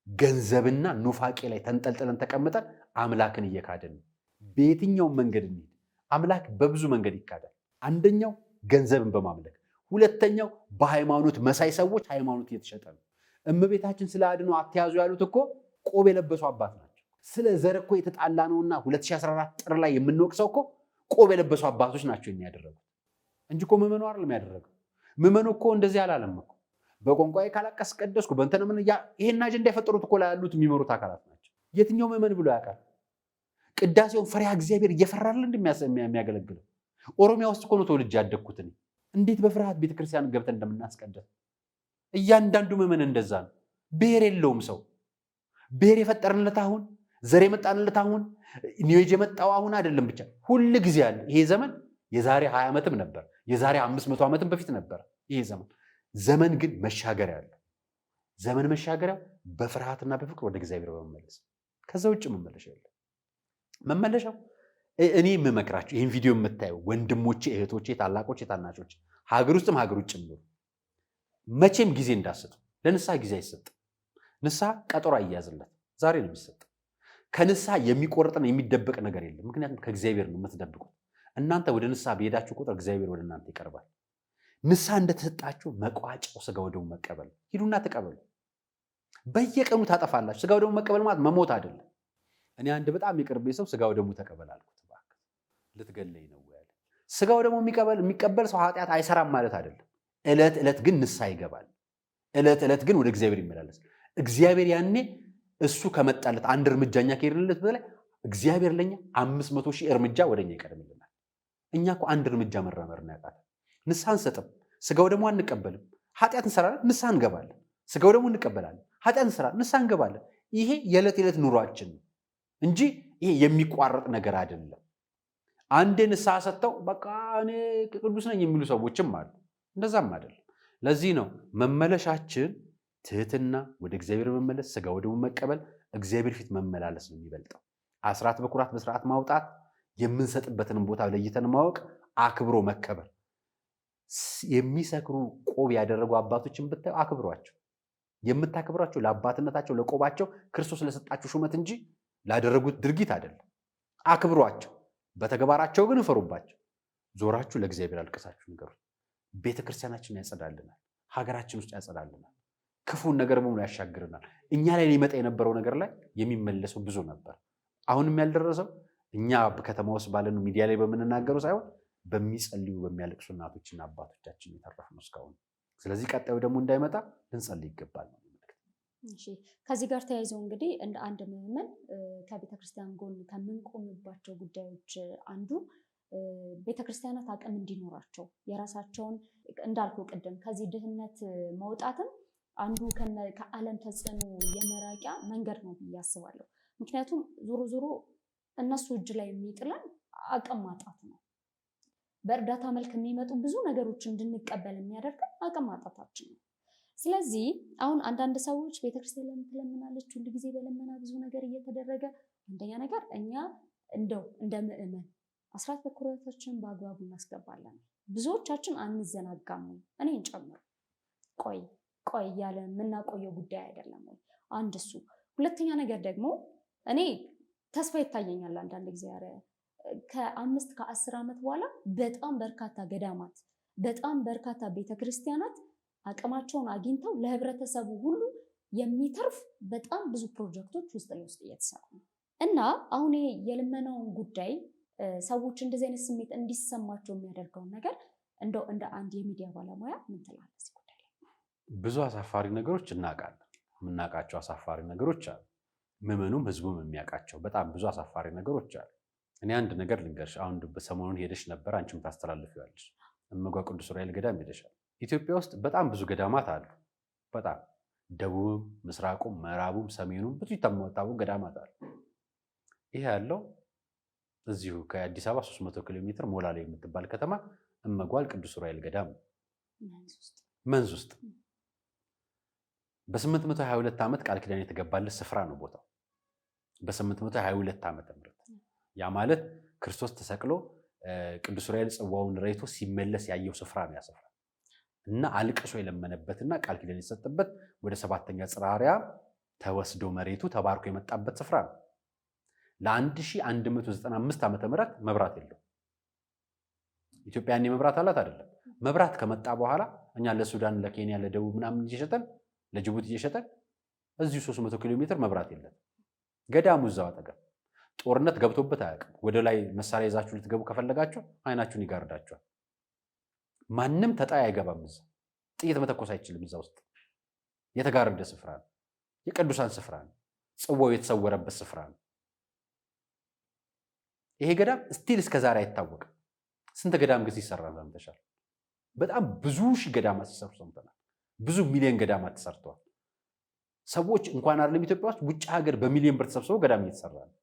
ገንዘብና ኑፋቄ ላይ ተንጠልጥለን ተቀምጠን አምላክን እየካደን ነው። በየትኛው መንገድ እንሂድ አምላክ በብዙ መንገድ ይካዳል። አንደኛው ገንዘብን በማምለክ፣ ሁለተኛው በሃይማኖት መሳይ ሰዎች ሃይማኖት እየተሸጠ ነው። እመቤታችን ስለ አድኖ አትያዙ ያሉት እኮ ቆብ የለበሱ አባት ናቸው። ስለ ዘር እኮ የተጣላ ነውና 2014 ጥር ላይ የምንወቅሰው እኮ ቆብ የለበሱ አባቶች ናቸው የሚያደረጉት እንጂ እኮ ምዕመኑ አይደለም ያደረገው። ምዕመኑ እኮ እንደዚህ አላለም እኮ በቋንቋዬ ካላቀስ ቀደስኩ በእንተነ ምን ይሄን አጀንዳ የፈጠሩት እኮ ላይ ያሉት የሚመሩት አካላት ናቸው። የትኛው ምዕመን ብሎ ያውቃል? ቅዳሴውን ፈሪሃ እግዚአብሔር እየፈራል እንደሚያገለግለው ኦሮሚያ ውስጥ እኮ ነው ተወልጄ ያደግኩት። እንዴት በፍርሃት ቤተክርስቲያን ገብተን እንደምናስቀደስ እያንዳንዱ ምዕመን እንደዛ ነው። ብሔር የለውም ሰው። ብሔር የፈጠርንለት አሁን፣ ዘር የመጣንለት አሁን፣ ኒውኤጅ የመጣው አሁን አይደለም። ብቻ ሁል ጊዜ አለ። ይሄ ዘመን የዛሬ 20 ዓመትም ነበር፣ የዛሬ 500 ዓመትም በፊት ነበር ይሄ ዘመን። ዘመን ግን መሻገሪያ አለ። ዘመን መሻገሪያው በፍርሃትና በፍቅር ወደ እግዚአብሔር በመመለስ ከዛ ውጭ መመለሻ የለም። መመለሻው እኔ የምመክራችሁ ይህን ቪዲዮ የምታዩ ወንድሞቼ፣ እህቶቼ፣ ታላቆቼ፣ ታናሾቼ ሀገር ውስጥም ሀገር ውጭም ነው መቼም ጊዜ እንዳሰጡ። ለንስሐ ጊዜ አይሰጥም። ንስሐ ቀጠሮ አያያዝለት፣ ዛሬ ነው የሚሰጥ። ከንስሐ የሚቆርጥና የሚደበቅ ነገር የለም። ምክንያቱም ከእግዚአብሔር ነው የምትደብቁት። እናንተ ወደ ንስሐ በሄዳችሁ ቁጥር እግዚአብሔር ወደ እናንተ ይቀርባል። ንስሐ እንደተሰጣችሁ መቋጫው ስጋ ወደሙ መቀበል። ሂዱና ተቀበሉ። በየቀኑ ታጠፋላችሁ። ስጋ ወደሙ መቀበል ማለት መሞት አይደለም። እኔ አንድ በጣም የቅርቤ ሰው ስጋ ወደሙ ተቀበል አልኩት። እባክህ ልትገለኝ ነው ያለ። ስጋ ወደሙ የሚቀበል ሰው ኃጢአት አይሰራም ማለት አይደለም። ዕለት ዕለት ግን ንስሐ ይገባል። ዕለት ዕለት ግን ወደ እግዚአብሔር ይመላለስ። እግዚአብሔር ያኔ እሱ ከመጣለት አንድ እርምጃኛ ከሄድንለት በላይ እግዚአብሔር ለኛ 500 ሺህ እርምጃ ወደኛ ይቀድምልናል። እኛ እኮ አንድ እርምጃ መራመር ነው ያቃተን። ንስሐ አንሰጥም፣ ስጋው ደግሞ አንቀበልም። ኃጢአት እንሰራለን፣ ንስሐ እንገባለን። ስጋው ደግሞ እንቀበላለን፣ ኃጢአት እንሰራለን፣ ንስሐ እንገባለን። ይሄ የዕለት ዕለት ኑሯችን ነው እንጂ ይሄ የሚቋረጥ ነገር አይደለም። አንዴ ንስሐ ሰጥተው በቃ እኔ ቅዱስ ነኝ የሚሉ ሰዎችም አሉ። እንደዛም አይደለም። ለዚህ ነው መመለሻችን ትህትና፣ ወደ እግዚአብሔር መመለስ፣ ስጋ ወደሙ መቀበል፣ እግዚአብሔር ፊት መመላለስ ነው የሚበልጠው። አስራት በኩራት በስርዓት ማውጣት፣ የምንሰጥበትን ቦታ ለይተን ማወቅ፣ አክብሮ መከበር። የሚሰክሩ ቆብ ያደረጉ አባቶችን ብታዩ አክብሯቸው። የምታከብሯቸው ለአባትነታቸው ለቆባቸው ክርስቶስ ለሰጣቸው ሹመት እንጂ ላደረጉት ድርጊት አይደለም። አክብሯቸው፣ በተግባራቸው ግን እፈሩባቸው። ዞራችሁ ለእግዚአብሔር አልቅሳችሁ ንገሩት። ቤተክርስቲያናችንን ያጸዳልናል፣ ሀገራችን ውስጥ ያጸዳልናል፣ ክፉን ነገር በሙሉ ያሻግርናል። እኛ ላይ ሊመጣ የነበረው ነገር ላይ የሚመለሰው ብዙ ነበር። አሁንም ያልደረሰው እኛ በከተማ ውስጥ ባለነው ሚዲያ ላይ በምንናገረው ሳይሆን በሚጸልዩ በሚያለቅሱ እናቶችና አባቶቻችን የተረፍነው እስካሁን። ስለዚህ ቀጣዩ ደግሞ እንዳይመጣ ልንጸልይ ይገባል ነው። እሺ፣ ከዚህ ጋር ተያይዞ እንግዲህ እንደ አንድ ምዕመን ከቤተክርስቲያን ጎን ከምንቆምባቸው ጉዳዮች አንዱ ቤተክርስቲያናት አቅም እንዲኖራቸው የራሳቸውን እንዳልኩ ቅድም ከዚህ ድህነት መውጣትም አንዱ ከዓለም ተጽዕኖ የመራቂያ መንገድ ነው ብዬ አስባለሁ። ምክንያቱም ዞሮ ዞሮ እነሱ እጅ ላይ የሚጥለን አቅም ማጣት ነው። በእርዳታ መልክ የሚመጡ ብዙ ነገሮች እንድንቀበል የሚያደርገን አቅም ማጣታችን ነው። ስለዚህ አሁን አንዳንድ ሰዎች ቤተክርስቲያን ለምን ትለምናለች? ሁሉ ጊዜ በለመና ብዙ ነገር እየተደረገ። አንደኛ ነገር እኛ እንደው እንደ ምዕመን አስራት በኩራታችን በአግባቡ እናስገባለን። ብዙዎቻችን አንዘናጋም ወይ? እኔን ጨምሮ ቆይ እያለ የምናቆየው ጉዳይ አይደለም ወይ? አንድ እሱ። ሁለተኛ ነገር ደግሞ እኔ ተስፋ ይታየኛል አንዳንድ ጊዜ ከ5 ከ10 ዓመት በኋላ በጣም በርካታ ገዳማት በጣም በርካታ ቤተክርስቲያናት አቅማቸውን አግኝተው ለህብረተሰቡ ሁሉ የሚተርፍ በጣም ብዙ ፕሮጀክቶች ውስጥ ለውስጥ እየተሰሩ ነው እና አሁን ይሄ የልመናውን ጉዳይ ሰዎች እንደዚህ አይነት ስሜት እንዲሰማቸው የሚያደርገውን ነገር እንደው እንደ አንድ የሚዲያ ባለሙያ ምን ትላለህ እዚህ ጉዳይ ላይ? ብዙ አሳፋሪ ነገሮች እናውቃለን። የምናውቃቸው አሳፋሪ ነገሮች አሉ። ምዕመኑም ህዝቡም የሚያውቃቸው በጣም ብዙ አሳፋሪ ነገሮች አሉ። እኔ አንድ ነገር ልንገርሽ። አሁን በሰሞኑን ሄደሽ ነበር፣ አንቺም ታስተላልፊዋለሽ። እመጓ ቅዱስ ዑራኤል ገዳም ሄደሻል። ኢትዮጵያ ውስጥ በጣም ብዙ ገዳማት አሉ። በጣም ደቡብም፣ ምስራቁም፣ ምዕራቡም፣ ሰሜኑም ብዙ የታወቁ ገዳማት አሉ። ይሄ ያለው እዚሁ ከአዲስ አበባ 300 ኪሎ ሜትር ሞላሌ የምትባል ከተማ እመጓል ቅዱስ ዑራኤል ገዳም መንዝ ውስጥ በ822 ዓመት ቃል ኪዳን የተገባለት ስፍራ ነው ቦታው። በ822 ዓመተ ምህረት ያ ማለት ክርስቶስ ተሰቅሎ ቅዱስ ዑራኤል ጽዋውን ረይቶ ሲመለስ ያየው ስፍራ ነው ያ ስፍራ እና አልቅሶ የለመነበትና ቃል ኪዳን የተሰጠበት ወደ 7ኛ ጽርሐ አርያም ተወስዶ መሬቱ ተባርኮ የመጣበት ስፍራ ነው። ለ1195 ዓመተ ምህረት መብራት የለው። ኢትዮጵያ ያኔ መብራት አላት አይደለም። መብራት ከመጣ በኋላ እኛ ለሱዳን፣ ለኬንያ፣ ለደቡብ ምናምን እየሸጠን ለጅቡቲ እየሸጠን እዚሁ 300 ኪሎ ሜትር መብራት የለም። ገዳሙ እዛው አጠገብ ጦርነት ገብቶበት አያውቅም። ወደ ላይ መሳሪያ ይዛችሁ ልትገቡ ከፈለጋችሁ አይናችሁን ይጋርዳችኋል። ማንም ተጣይ አይገባም። እዛ ጥይት መተኮስ አይችልም። እዛ ውስጥ የተጋረደ ስፍራ ነው። የቅዱሳን ስፍራ ነው። ጽዋው የተሰወረበት ስፍራ ነው። ይሄ ገዳም ስቲል እስከ ዛሬ አይታወቅም። ስንት ገዳም ግን ሲሰራ ሰምተሻል? በጣም ብዙ ሺህ ገዳማት ሲሰሩ ሰምተናል። ብዙ ሚሊዮን ገዳማት ተሰርተዋል። ሰዎች እንኳን አይደለም ኢትዮጵያ ውስጥ ውጭ ሀገር በሚሊዮን ብር ተሰብስበው ገዳም እየተሰራ ነው።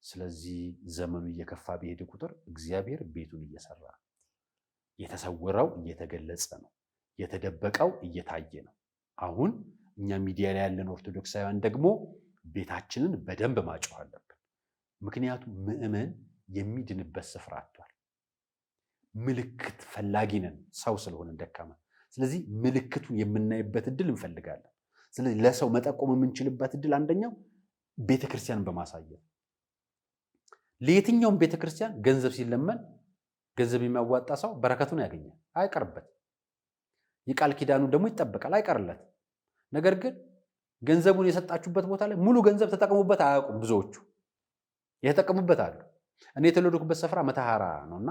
ስለዚህ ዘመኑ እየከፋ በሄደ ቁጥር እግዚአብሔር ቤቱን እየሰራ ነው። የተሰወረው እየተገለጸ ነው። የተደበቀው እየታየ ነው። አሁን እኛ ሚዲያ ላይ ያለን ኦርቶዶክሳውያን ደግሞ ቤታችንን በደንብ ማጮህ አለብን። ምክንያቱም ምዕመን የሚድንበት ስፍራ አጥቷል። ምልክት ፈላጊ ነን፣ ሰው ስለሆነ ደካማ። ስለዚህ ምልክቱን የምናይበት እድል እንፈልጋለን። ስለዚህ ለሰው መጠቆም የምንችልበት እድል አንደኛው ቤተክርስቲያንን በማሳየት ለየትኛውም ቤተክርስቲያን ገንዘብ ሲለመን ገንዘብ የሚያዋጣ ሰው በረከቱን ያገኛል፣ አይቀርበት። የቃል ኪዳኑ ደግሞ ይጠበቃል፣ አይቀርለት። ነገር ግን ገንዘቡን የሰጣችሁበት ቦታ ላይ ሙሉ ገንዘብ ተጠቅሙበት አያውቁም። ብዙዎቹ የተጠቀሙበት አሉ። እኔ የተወለድኩበት ስፍራ መተሐራ ነውና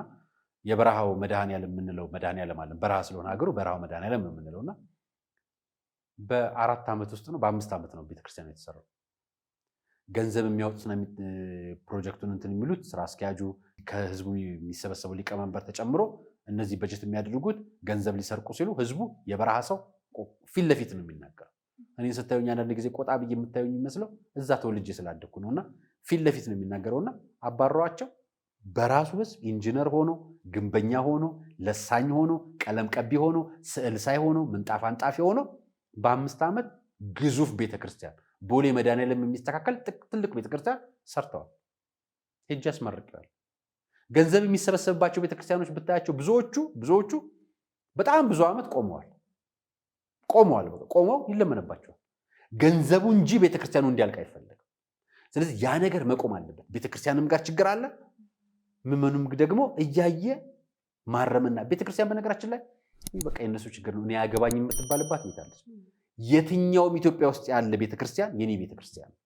የበረሃው መድኃኔዓለም የምንለው መድኃኔዓለም አለ። በረሃ ስለሆነ ሀገሩ በረሃው መድኃኔዓለም ነው የምንለውና በ4 ዓመት ውስጥ ነው በ5 ዓመት ነው ቤተክርስቲያኑ የተሰራው። ገንዘብ የሚያወጡትና ፕሮጀክቱን እንትን የሚሉት ስራ አስኪያጁ ከህዝቡ የሚሰበሰበው ሊቀመንበር ተጨምሮ እነዚህ በጀት የሚያደርጉት ገንዘብ ሊሰርቁ ሲሉ ህዝቡ የበረሃ ሰው ፊት ለፊት ነው የሚናገረው። እኔ ስታዩኝ አንዳንድ ጊዜ ቆጣ ብዬ የምታዩኝ የሚመስለው እዛ ተወልጄ ስላደኩ ነውና ፊት ለፊት ነው የሚናገረውና አባሯቸው በራሱ ህዝብ ኢንጂነር ሆኖ ግንበኛ ሆኖ ለሳኝ ሆኖ ቀለም ቀቢ ሆኖ ስዕል ሳይ ሆኖ ምንጣፍ አንጣፊ ሆኖ በ5 ዓመት ግዙፍ ቤተክርስቲያን ቦሌ መድኃኔዓለም የሚስተካከል ትልቅ ቤተክርስቲያን ሰርተዋል። ሄጄ አስመርቄዋለሁ። ገንዘብ የሚሰበሰብባቸው ቤተክርስቲያኖች ብታያቸው ብዙዎቹ በጣም ብዙ ዓመት ቆመው ይለመነባቸዋል። ገንዘቡ እንጂ ቤተክርስቲያኑ እንዲያልቅ አይፈልግም። ስለዚህ ያ ነገር መቆም አለበት። ቤተክርስቲያንም ጋር ችግር አለ፣ ምዕመኑም ደግሞ እያየ ማረምና ቤተክርስቲያን በነገራችን ላይ በቃ የነሱ ችግር ነው እኔ ያገባኝ የምትባልባት ምታለች። የትኛውም ኢትዮጵያ ውስጥ ያለ ቤተክርስቲያን የኔ ቤተክርስቲያን ነው።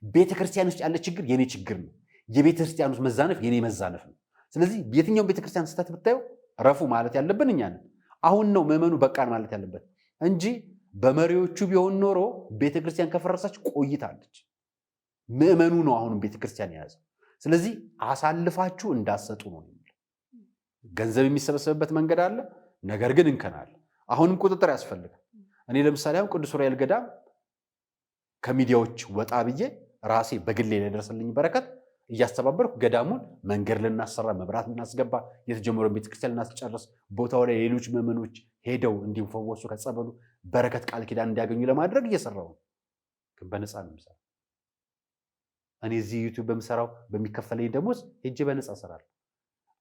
ቤተክርስቲያን ውስጥ ያለ ችግር የኔ ችግር ነው። የቤተክርስቲያን ውስጥ መዛነፍ የኔ መዛነፍ ነው። ስለዚህ የትኛውም ቤተክርስቲያን ስህተት ብታዩ ረፉ ማለት ያለብን እኛ ነን። አሁን ነው ምዕመኑ በቃን ማለት ያለበት እንጂ በመሪዎቹ ቢሆን ኖሮ ቤተክርስቲያን ከፈረሰች ቆይታለች። ምዕመኑ ነው አሁንም ቤተክርስቲያን የያዘው። ስለዚህ አሳልፋችሁ እንዳሰጡ ነው የሚል ገንዘብ የሚሰበሰብበት መንገድ አለ፣ ነገር ግን እንከናል። አሁንም ቁጥጥር ያስፈልጋል። እኔ ለምሳሌ አሁን ቅዱስ ዑራኤል ገዳም ከሚዲያዎች ወጣ ብዬ ራሴ በግሌ ላይ ደረሰልኝ በረከት እያስተባበርኩ ገዳሙን መንገድ ልናሰራ፣ መብራት ልናስገባ፣ የተጀመረውን ቤተክርስቲያን ልናስጨርስ፣ ቦታው ላይ ሌሎች ምዕመኖች ሄደው እንዲፈወሱ ከጸበሉ በረከት ቃል ኪዳን እንዲያገኙ ለማድረግ እየሰራው ነው። ግን በነፃ ነው የምሰራው። እኔ እዚህ ዩቲዩብ በምሰራው በሚከፈለኝ ደሞዝ ሄጄ በነፃ እሰራለሁ።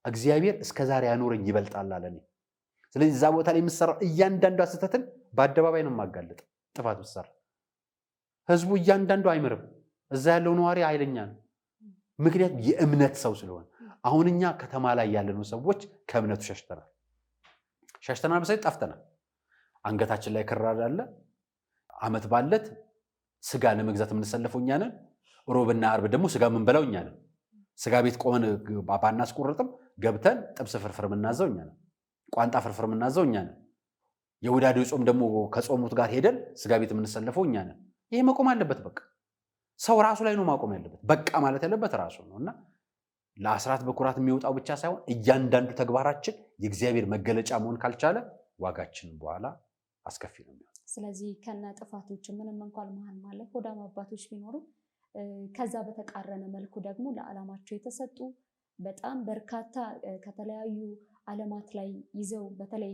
እግዚአብሔር እስከዛሬ ያኖረኝ ይበልጣል አለ እኔ። ስለዚህ እዛ ቦታ ላይ የምሰራው እያንዳንዷ ስህተትን በአደባባይ ነው የማጋለጥ። ጥፋት ብሰራ ህዝቡ እያንዳንዱ አይምርም። እዛ ያለው ነዋሪ ኃይለኛ ነው። ምክንያቱም የእምነት ሰው ስለሆነ። አሁን እኛ ከተማ ላይ ያለነው ሰዎች ከእምነቱ ሸሽተናል መሰለኝ፣ ጠፍተናል። አንገታችን ላይ ክር አለ። ዓመት ባለት ስጋ ለመግዛት የምንሰለፈው እኛ ነን። ሮብና ዓርብ ደግሞ ስጋ የምንበላው እኛ ነን። ስጋ ቤት ቆመን ባናስቆርጥም ገብተን ጥብስ ፍርፍር የምናዘው እኛ ነን። ቋንጣ ፍርፍር የምናዘው እኛ ነን። የወዳዴ ጾም ደግሞ ከጾሙት ጋር ሄደን ስጋ ቤት የምንሰለፈው እኛ ነን። ይሄ መቆም አለበት። በቃ ሰው ራሱ ላይ ነው ማቆም ያለበት። በቃ ማለት ያለበት ራሱ ነው እና ለአስራት በኩራት የሚወጣው ብቻ ሳይሆን እያንዳንዱ ተግባራችን የእግዚአብሔር መገለጫ መሆን ካልቻለ ዋጋችን በኋላ አስከፊ ነው የሚሆነው። ስለዚህ ከነ ጥፋቶች ምንም እንኳን መሀል ማለት ሆዳም አባቶች ቢኖሩ ከዛ በተቃረነ መልኩ ደግሞ ለዓላማቸው የተሰጡ በጣም በርካታ ከተለያዩ ዓለማት ላይ ይዘው በተለይ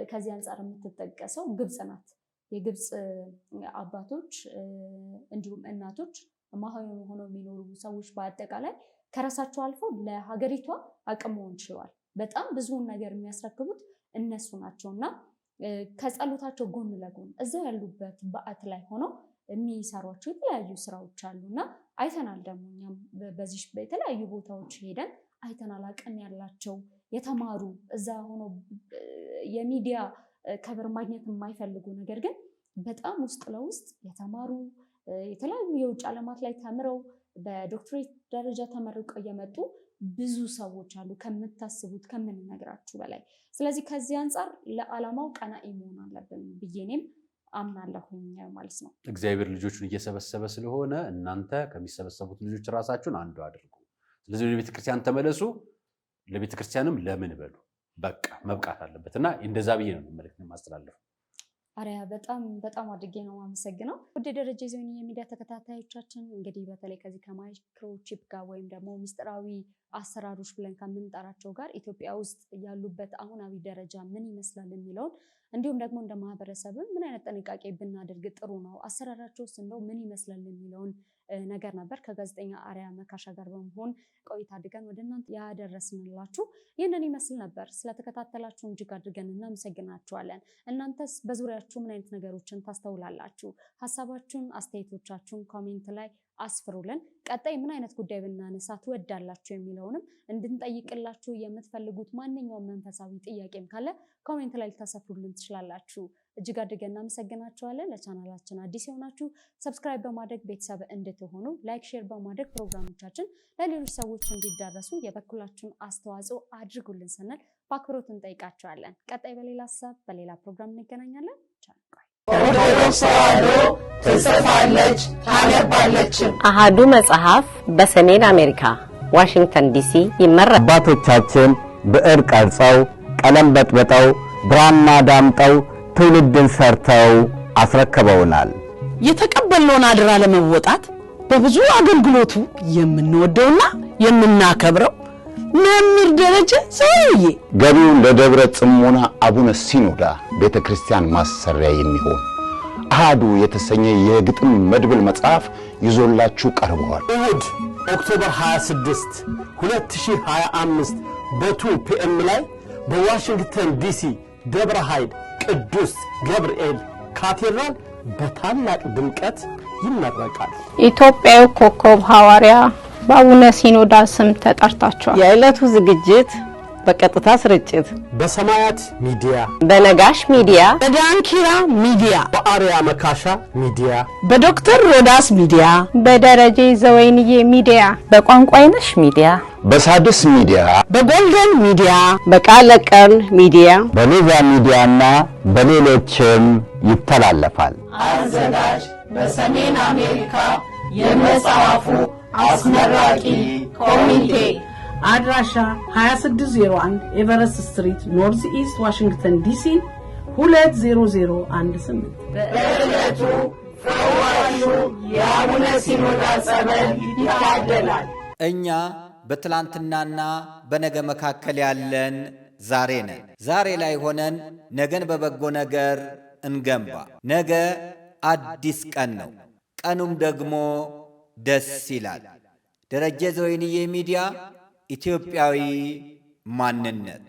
ከዚህ አንጻር የምትጠቀሰው ግብጽ ናት። የግብጽ አባቶች እንዲሁም እናቶች ማህበራዊ ሆነው የሚኖሩ ሰዎች በአጠቃላይ ከራሳቸው አልፎ ለሀገሪቷ አቅም መሆን ችለዋል። በጣም ብዙውን ነገር የሚያስረክቡት እነሱ ናቸውና ከጸሎታቸው ጎን ለጎን እዛ ያሉበት በዓት ላይ ሆነው የሚሰሯቸው የተለያዩ ስራዎች አሉና አይተናል። ደግሞ እኛም በዚህ በተለያዩ ቦታዎች ሄደን አይተናል። አቅም ያላቸው የተማሩ እዛ ሆኖ የሚዲያ ከበር ማግኘት የማይፈልጉ ነገር ግን በጣም ውስጥ ለውስጥ የተማሩ የተለያዩ የውጭ ዓለማት ላይ ተምረው በዶክትሬት ደረጃ ተመርቀው የመጡ ብዙ ሰዎች አሉ ከምታስቡት ከምንነግራችሁ በላይ። ስለዚህ ከዚህ አንጻር ለዓላማው ቀናኢ መሆን አለብን ብዬ እኔም አምናለሁኝ ማለት ነው። እግዚአብሔር ልጆቹን እየሰበሰበ ስለሆነ እናንተ ከሚሰበሰቡት ልጆች ራሳችሁን አንዱ አድርጉ። ስለዚህ ወደ ቤተክርስቲያን ተመለሱ፣ ለቤተክርስቲያንም ለምን በሉ። በቃ መብቃት አለበት እና እንደዛ ብዬ ነው መልእክት ማስተላለፈው። አሪያ በጣም አድርጌ ነው አመሰግነው። ወደ ደረጀ ዞን የሚዲያ ተከታታዮቻችን እንግዲህ በተለይ ከዚህ ከማይክሮቺፕ ጋር ወይም ደግሞ ምስጢራዊ አሰራሮች ብለን ከምንጠራቸው ጋር ኢትዮጵያ ውስጥ ያሉበት አሁናዊ ደረጃ ምን ይመስላል የሚለውን እንዲሁም ደግሞ እንደ ማህበረሰብም ምን አይነት ጥንቃቄ ብናደርግ ጥሩ ነው፣ አሰራራቸውስ እንደው ምን ይመስላል የሚለውን ነገር ነበር ከጋዜጠኛ አሪያ መካሻ ጋር በመሆን ቆይታ አድርገን ወደ እናንተ ያደረስንላችሁ። ይህንን ይመስል ነበር። ስለተከታተላችሁ እጅግ አድርገን እናመሰግናችኋለን። እናንተስ በዙሪያችሁ ምን አይነት ነገሮችን ታስተውላላችሁ? ሀሳባችሁን፣ አስተያየቶቻችሁን ኮሜንት ላይ አስፍሩልን። ቀጣይ ምን አይነት ጉዳይ ብናነሳ ትወዳላችሁ የሚለውንም እንድንጠይቅላችሁ የምትፈልጉት ማንኛውም መንፈሳዊ ጥያቄም ካለ ኮሜንት ላይ ልታሰፍሩልን ትችላላችሁ። እጅግ አድርገን እናመሰግናችኋለን። ለቻናላችን አዲስ የሆናችሁ ሰብስክራይብ በማድረግ ቤተሰብ እንድትሆኑ፣ ላይክ፣ ሼር በማድረግ ፕሮግራሞቻችን ለሌሎች ሰዎች እንዲዳረሱ የበኩላችሁን አስተዋጽኦ አድርጉልን ስንል በአክብሮት እንጠይቃችኋለን። ቀጣይ በሌላ ሀሳብ በሌላ ፕሮግራም እንገናኛለን። ኦርቶዶክስ ተዋሕዶ ትጽፋለች ታነባለችም። አሃዱ መጽሐፍ በሰሜን አሜሪካ ዋሽንግተን ዲሲ ይመረታል። አባቶቻችን ብዕር ቀርጸው ቀለም በጥብጠው ብራና ዳምጠው ትውልድን ሰርተው አስረክበውናል። የተቀበልነውን አደራ ለመወጣት በብዙ አገልግሎቱ የምንወደውና የምናከብረው መምህር ደረጀ ዘወይንዬ ገቢውን ለደብረ ጽሞና አቡነ ሲኖዳ ቤተክርስቲያን ማሰሪያ የሚሆን አሃዱ የተሰኘ የግጥም መድብል መጽሐፍ ይዞላችሁ ቀርበዋል። እሁድ ኦክቶበር 26 2025 በ2 ፒኤም ላይ በዋሽንግተን ዲሲ ደብረ ኃይል ቅዱስ ገብርኤል ካቴድራል በታላቅ ድምቀት ይመረቃል። ኢትዮጵያዊ ኮከብ ሐዋርያ በአቡነ ሲኖዳ ስም ተጠርታችኋል። የዕለቱ ዝግጅት በቀጥታ ስርጭት በሰማያት ሚዲያ፣ በነጋሽ ሚዲያ፣ በዳንኪራ ሚዲያ፣ በአርያ መካሻ ሚዲያ፣ በዶክተር ሮዳስ ሚዲያ፣ በደረጀ ዘወይንዬ ሚዲያ፣ በቋንቋይነሽ ሚዲያ፣ በሳድስ ሚዲያ፣ በጎልደን ሚዲያ፣ በቃለ ቀን ሚዲያ፣ በኔዛ ሚዲያና በሌሎችም ይተላለፋል። አዘጋጅ በሰሜን አሜሪካ የመጽሐፉ አስመራቂ ኮሚቴ። አድራሻ 2601 ኤቨረስት ስትሪት ኖርዝ ኢስት ዋሽንግተን ዲሲ 20018። በዕለቱ ፈዋሹ የአቡነ ሲኖዳ ጸበል ይታደላል። እኛ በትላንትናና በነገ መካከል ያለን ዛሬ ነን። ዛሬ ላይ ሆነን ነገን በበጎ ነገር እንገንባ። ነገ አዲስ ቀን ነው። ቀኑም ደግሞ ደስ ይላል። ደረጀ ዘወይንዬ ሚዲያ ኢትዮጵያዊ ማንነት